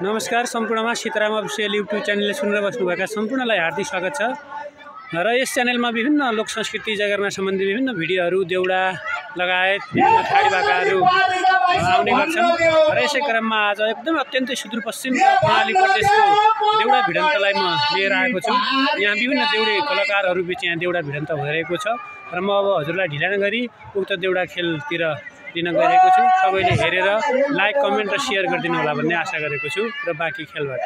नमस्कार सम्पूर्णमा Sitaram official YouTube च्यानलले सुनेर बस्नुभएका सम्पूर्णलाई हार्दिक स्वागत छ र यस च्यानलमा विभिन्न लोक संस्कृति जागरण सम्बन्धी विभिन्न भिडियोहरू देउडा लगायत विभिन्न खाडी भाकाहरू आउने गर्छन् र यसै क्रममा आज एकदम अत्यन्तै सुदूरपश्चिम कर्णाली प्रदेशको देउडा भिडन्तलाई म लिएर आएको छु। यहाँ विभिन्न देउडे कलाकारहरू बीच यहाँ देउडा भिडन्त भइरहेको छ र म अब हजुरलाई ढिला नगरी उक्त देउडा खेलतिर लिन गइरहेको छु। सबैले हेरेर लाइक कमेन्ट र शेयर गरिदिनु होला भन्ने आशा गरेको छु र बाँकी खेलबाट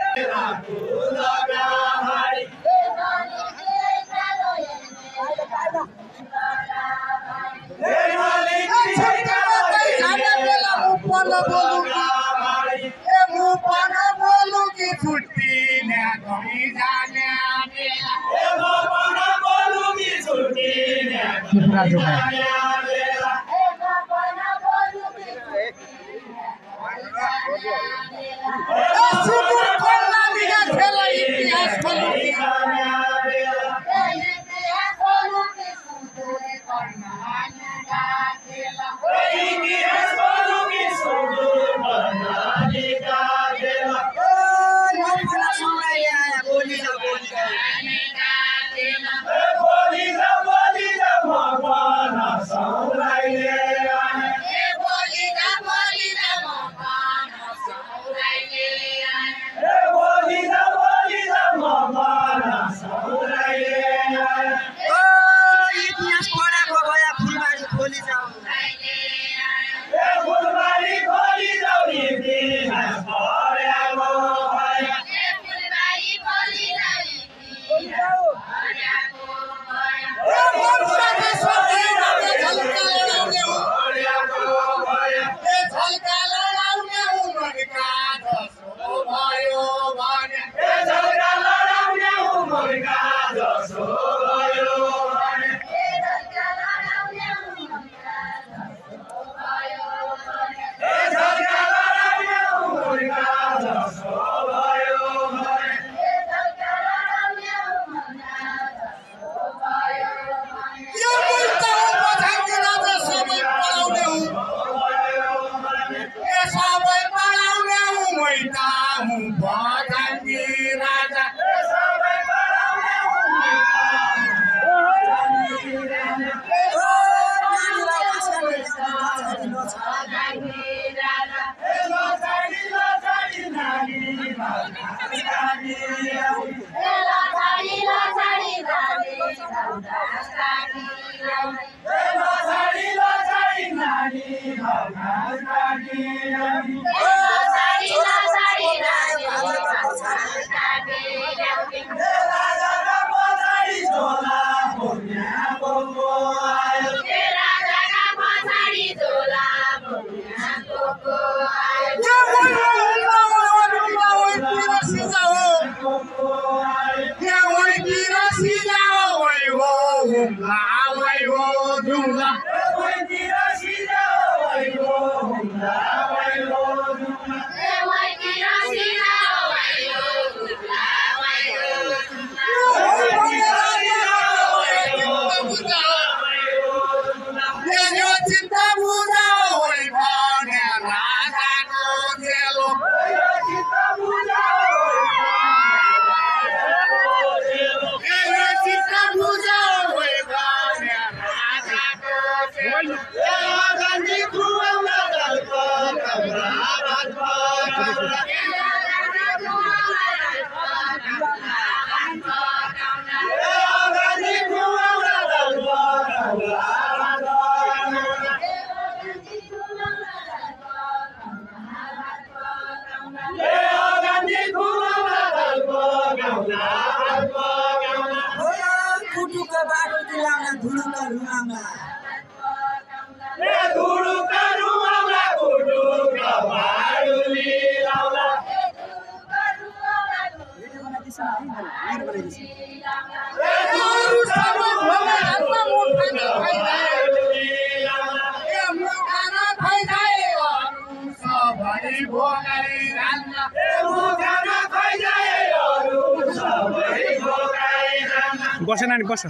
बस नानी बस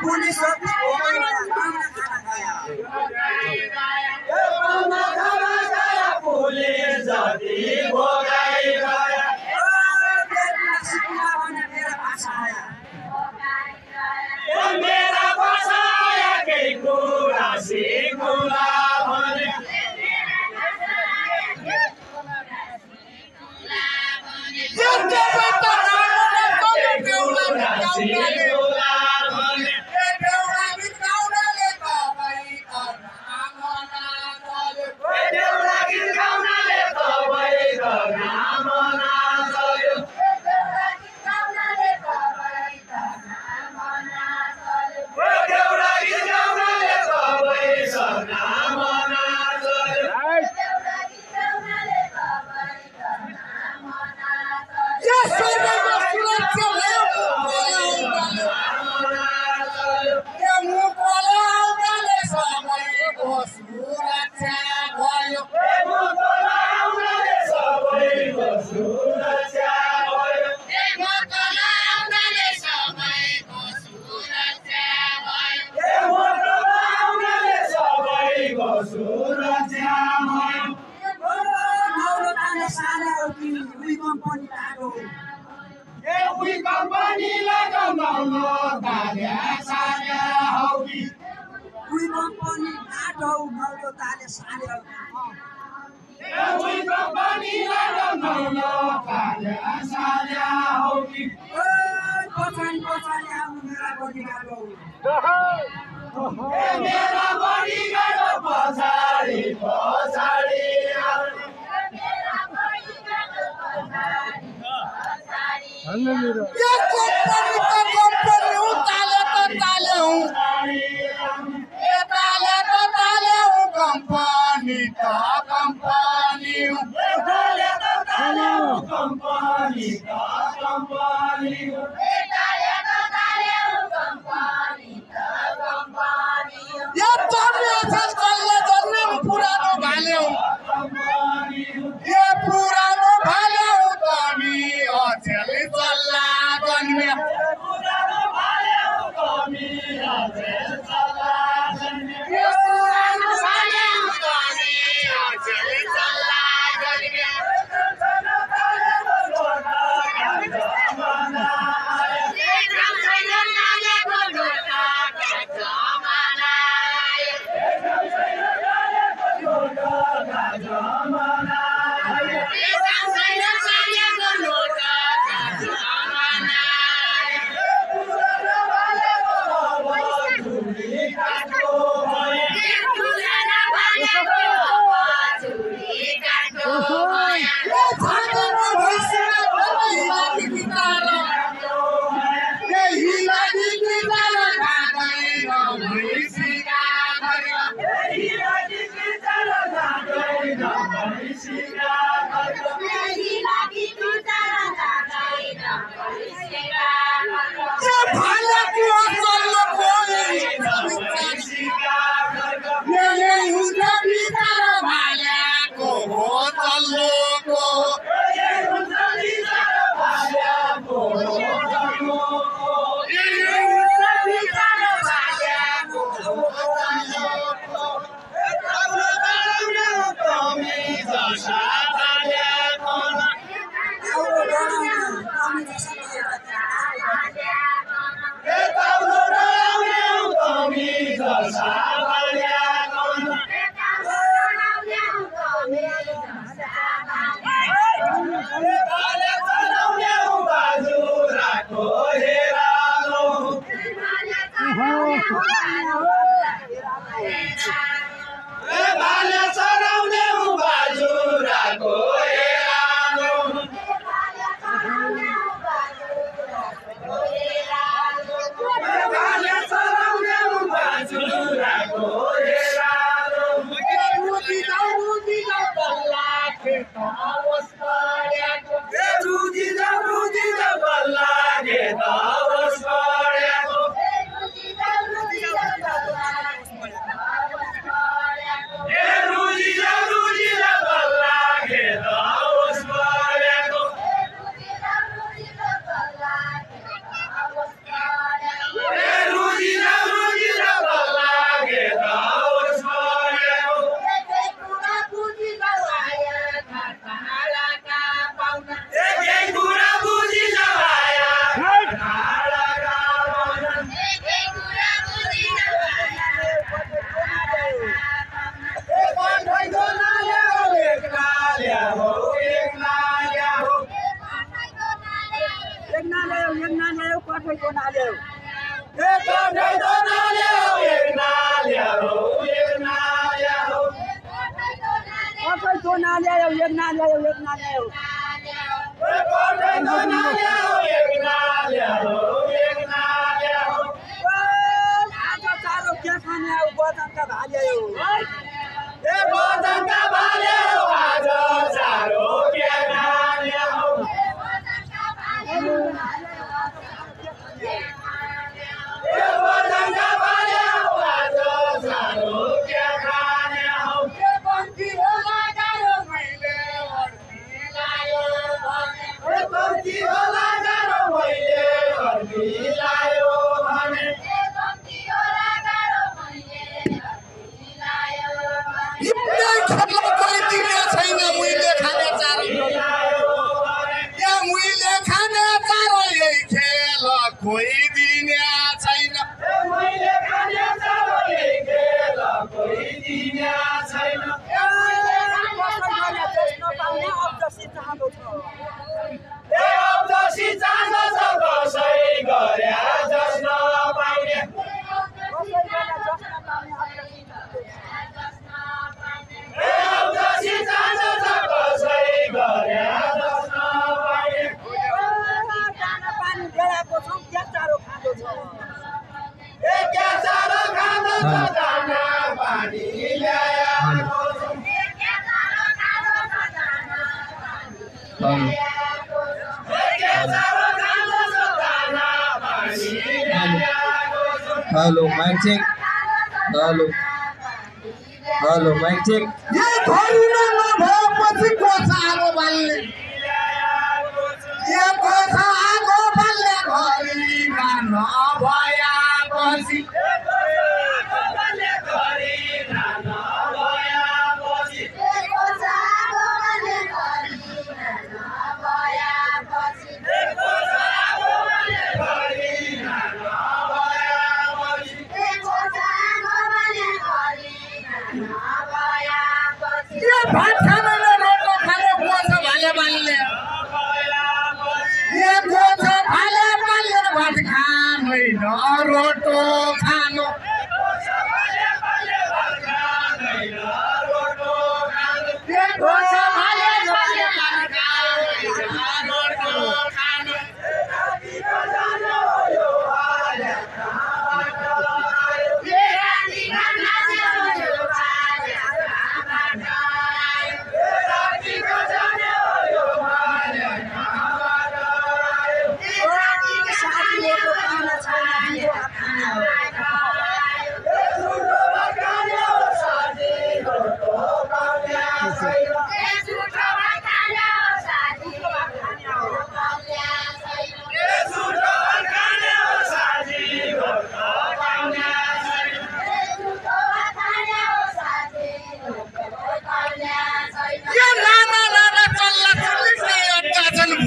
police hello mic check hello hello mic check ये घरी नभएपछि कोठा आगो बल्ने ये कोठा आगो बल्ने घरी नभएपछि भात खाने रोटो खाने कोठा भाले बाल्ने ये कोठा भाले बाल्ने भात खाने रोटो खानो ये कोठा भाले बाल्ने भात खाने रोटो खानो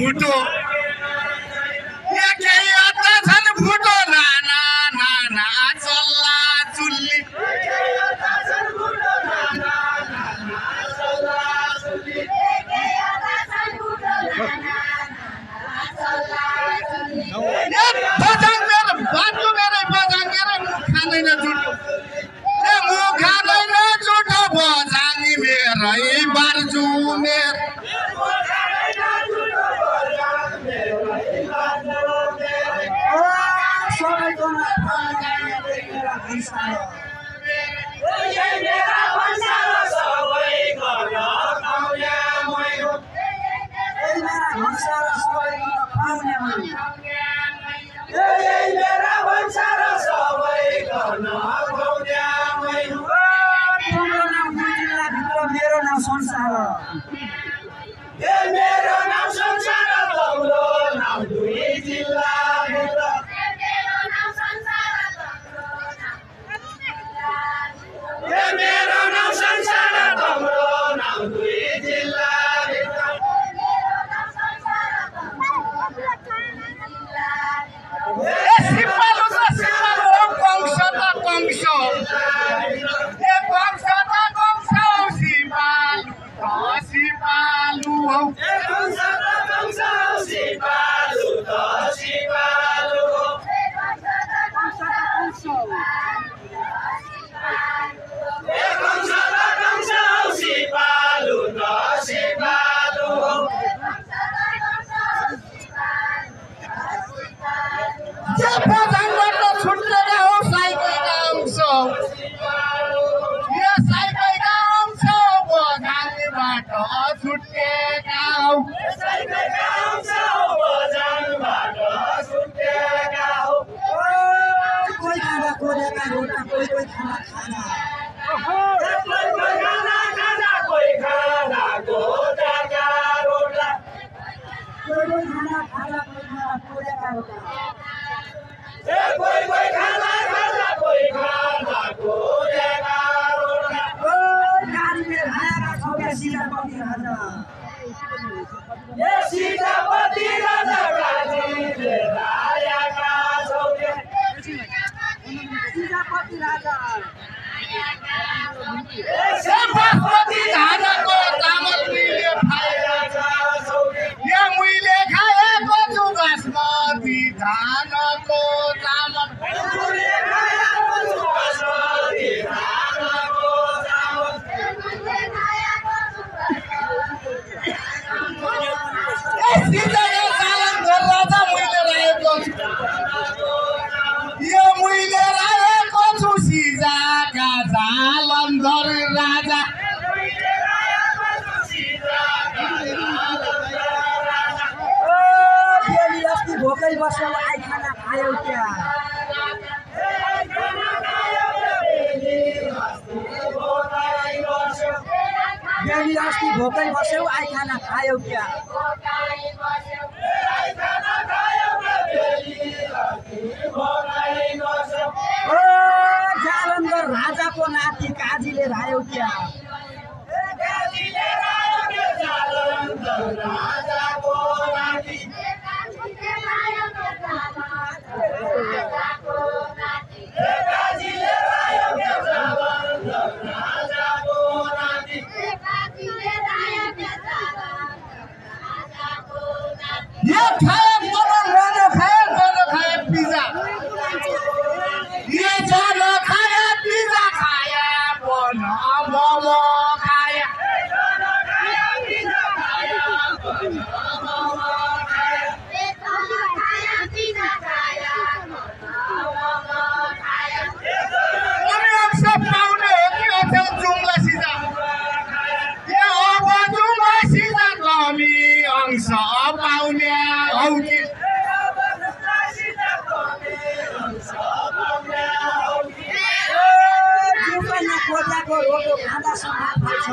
भुटो ये केही अत्ता छन् भुटो नाना नाना चल्ला चुल्ली बजाङ मेरो बाटो मेरो बजाङ मेरो मुख खाँदैन जुठो ए मुख खाँदैन जुठो बजाङ मेरै बार्जु मेरो मेरो नाम संसार मेरो नाम संसार तम्रो नाम दुई जिल्ला मेरो नाम संसार तम्रो नाम दुई जिल्ला सिपाही जगा रोटा कोही कोही खाना खाना कोही खाना को जगा रोटा कोही कोही खाना खाना कोही खाना कोही रोटा कोही कोही खाना कोही खाना को जगा रोटा ओ गाडी में भागा छ क्या सीतापति राजा ये सीतापति राजा गाडीले आएका छौ के सीतापति राजा सीतापति राजाको चामल मिले खाएका छौ के ये मुइले खाएको छु बासमती धानको चामल मुइले खाएको छु बासमती धानको चामल सीताको चामल राजा मुइले रहेको छु यो मुइले रहेको छु सीताका जालन्धर राजा ओ बेली अस्ति भोकै बस्यो आइ खाना खायौ क्या बेली अस्ति भोकै बस्यो आइ खाना खायौ क्या ओ जालन्धर राजाको नाति काजीले रायो क्या ये खाए मोमो खाए पिज्जा ये जानो खाया पिज्जा खाया बनो मोमो खाया अनि अक्सर पाउने हो कि अथवा जुम्ला सिधा ये अब जुम्ला सिधा कमी अंश पाउने हौ कि जुम्बामा कोदाको रोटो खाँदासम्म खान्छ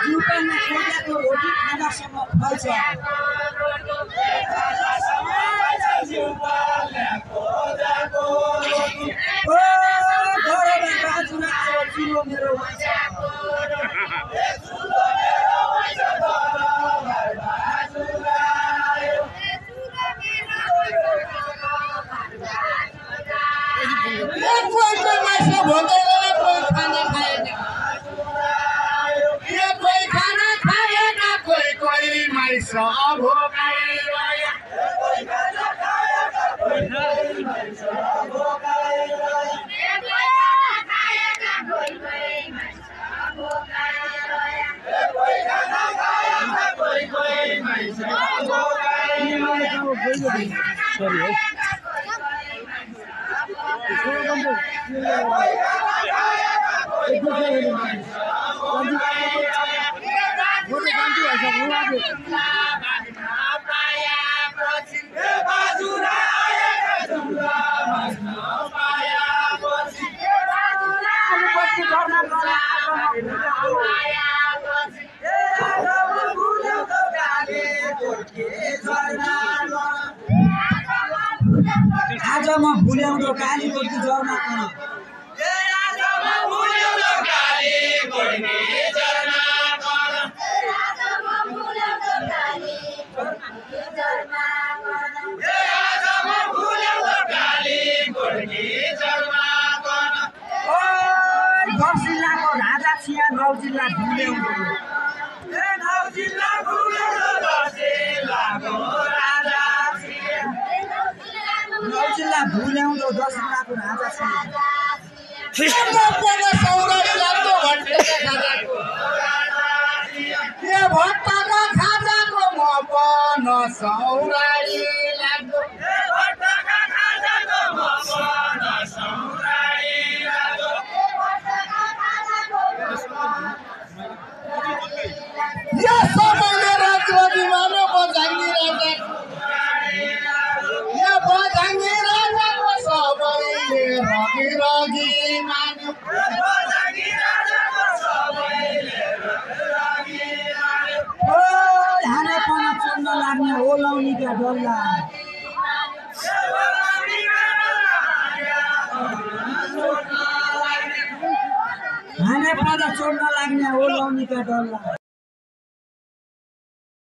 जुम्बामा कोदाको रोटी खाँदासम्म फल्छ ओ घरमा बाजुमा आयो चिलो मेरो मान्छे कोही मान्छे भोकेर कोही खाना खाएन ये कोही खाना खाएन कोही मान्छे भोकाएर सरी है आज म भुल्याउँदो कालीकोटी जर्ना जिल्लाको राजा छिया 9 जिल्ला भुल्याउँदो जिल्ला भुल्याउँदो 10 जिल्लाको राजा छिया भट्टका खाजाको म पन सौराली लाग्दो यो सबैले राजनीतिमा बजाइदिएर ओलाउनीका डल्ला खाने पर्दा चोट नलाग्ने ओलाउनीका डल्ला